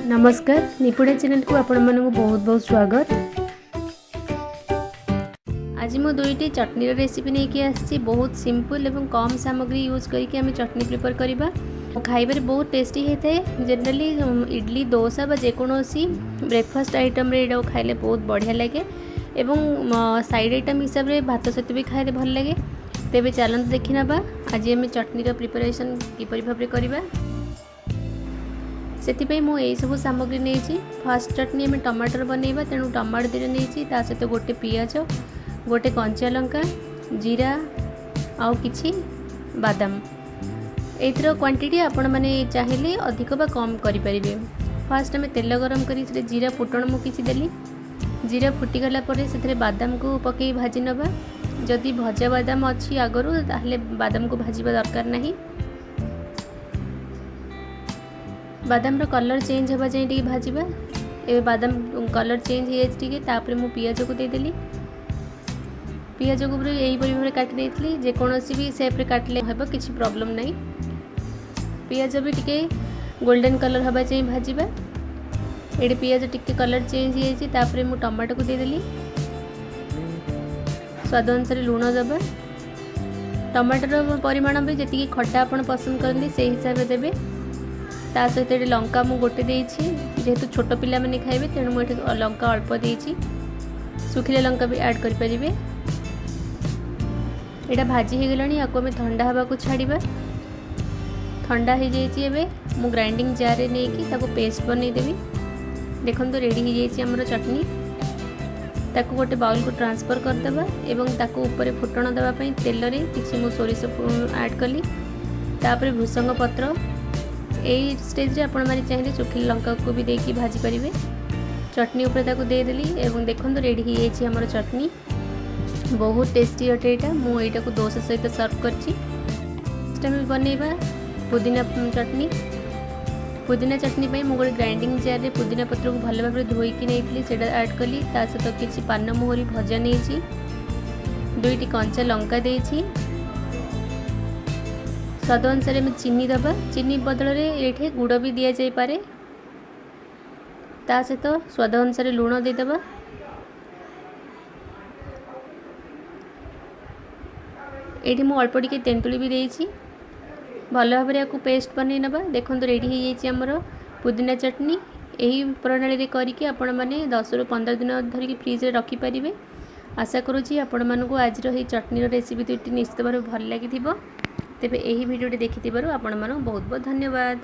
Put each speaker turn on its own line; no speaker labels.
नमस्कार निपुणा चैनल को आपण मानक बहुत बहुत स्वागत। आज मु दुईटी चटनी रेसिपी नहीं कि आसी बहुत सिंपल एवं कम सामग्री यूज करके आम चटनी प्रिपेयर करवा खाइबार बहुत टेस्टी होता है। जनरली इडली डोसा बा जेकोसी ब्रेकफास्ट आइटम रे खाइले बहुत बढ़िया लगे एवं साइड आइटम हिसाब से भात सहित भी खाइले भल लगे। तेबे चलते देखी ना आज आम चटनी प्रिपरेशन किपरि भाव करवा से मु यही सब सामग्री नहीं। फास्ट चटनी आम टमाटर बनइबा तेणु टमाटर दीटा नहीं सहित गोटे पियाज गोटे कंचा लंका जीरा आउ किछि बादाम एथर क्वांटिटी आपण माने चाहिए अधिक बा कम करें। फास्ट आम तेल गरम करी जीरा फुटण मु किछि देली। जीरा फुटीगला से बादाम को पकई भाजी नवा। जदि भजा बादाम अच्छी आगरू ताहले बादाम को भाजवा दरकार नहीं। बादाम रो कलर चेंज होगा जाए टी भाजवा। ए बादाम कलर चेंज हो मु पियाज को देदेली। पियाज को यही भाव काटी देती जेकोसी भी सेप्रे काटले हम किसी प्रॉब्लम नहीं। पियाज भी टिके गोल्डन कलर होगा जाए भाजवा। ये पियाज टिके कलर चेंज हो मु टमाटो को देदेली। स्वाद अनुसार लुण दबा। टमाटर परिमाण भी जी खट्टा आप पसंद करते से हिसाब से देवे। ता सहित ये लंका मु गोटे देछि जेहेतु छोट पिला माने खाइबे तेणु मुझे लंका अल्प देछि। सुखिला लंका भी ऐड कर परिबे। एटा भाजी हो गलानी या ठंडा हवा को छाड़िबा। ठंडा हो जाइए एबे मु ग्राइंडिंग जार रे नेकी ताको पेस्ट बनै देबी। देखन तो रेडी हो जाइए हमर चटनी। ताको गोटे बाउल को ट्रांसफर कर देबा एवं ताको ऊपर फुटण देबा पई तेल रे किछि मु सोरिष ऐड कली। तापर भूसंग पत्र यही स्टेज रे आपण माने चाहिए सुखिला लंका को भी देकी भाजी परिवे। चटनी ऊपर ताको दे देली एवं देखन तो रेडी हो जाइए हमर चटनी। बहुत टेस्टी अटे एटा। मु एटा को डोसा सहित सर्व करछि। नेक्स्ट बनइबा पुदीना चटनी। पुदीना चटनी पे मु गोटे ग्राइंडिंग जार रे पुदीना पत्र को भल भाव धोईकी नहीं सेटा ऐड कली। ता सहित किछि पान मोहरी भजा नहीं दुईटी कंचा लंका देछि। स्वाद अनुसार में चीनी दबा। चीनी बदल ये गुड़ भी दि जाई पारे। ता सहित स्वाद अनुसार लुण देदेबा। ये मु अल्प टिके तेंतुली भी देछि। भल भाव या पेस्ट बन नवा। देखो तो रेडी हो जाइए आमर पुदीना चटनी। यही प्रणाली करके आपण मैंने 10 ରୁ 15 दिन धरिकी फ्रिज रे रखिपारे। आशा करुँची आपण मानक आज चटनी रेसिपी दुईटी निश्चित भाव भल लगी। तेबे यही वीडियो देखि आपण मानक बहुत बहुत धन्यवाद।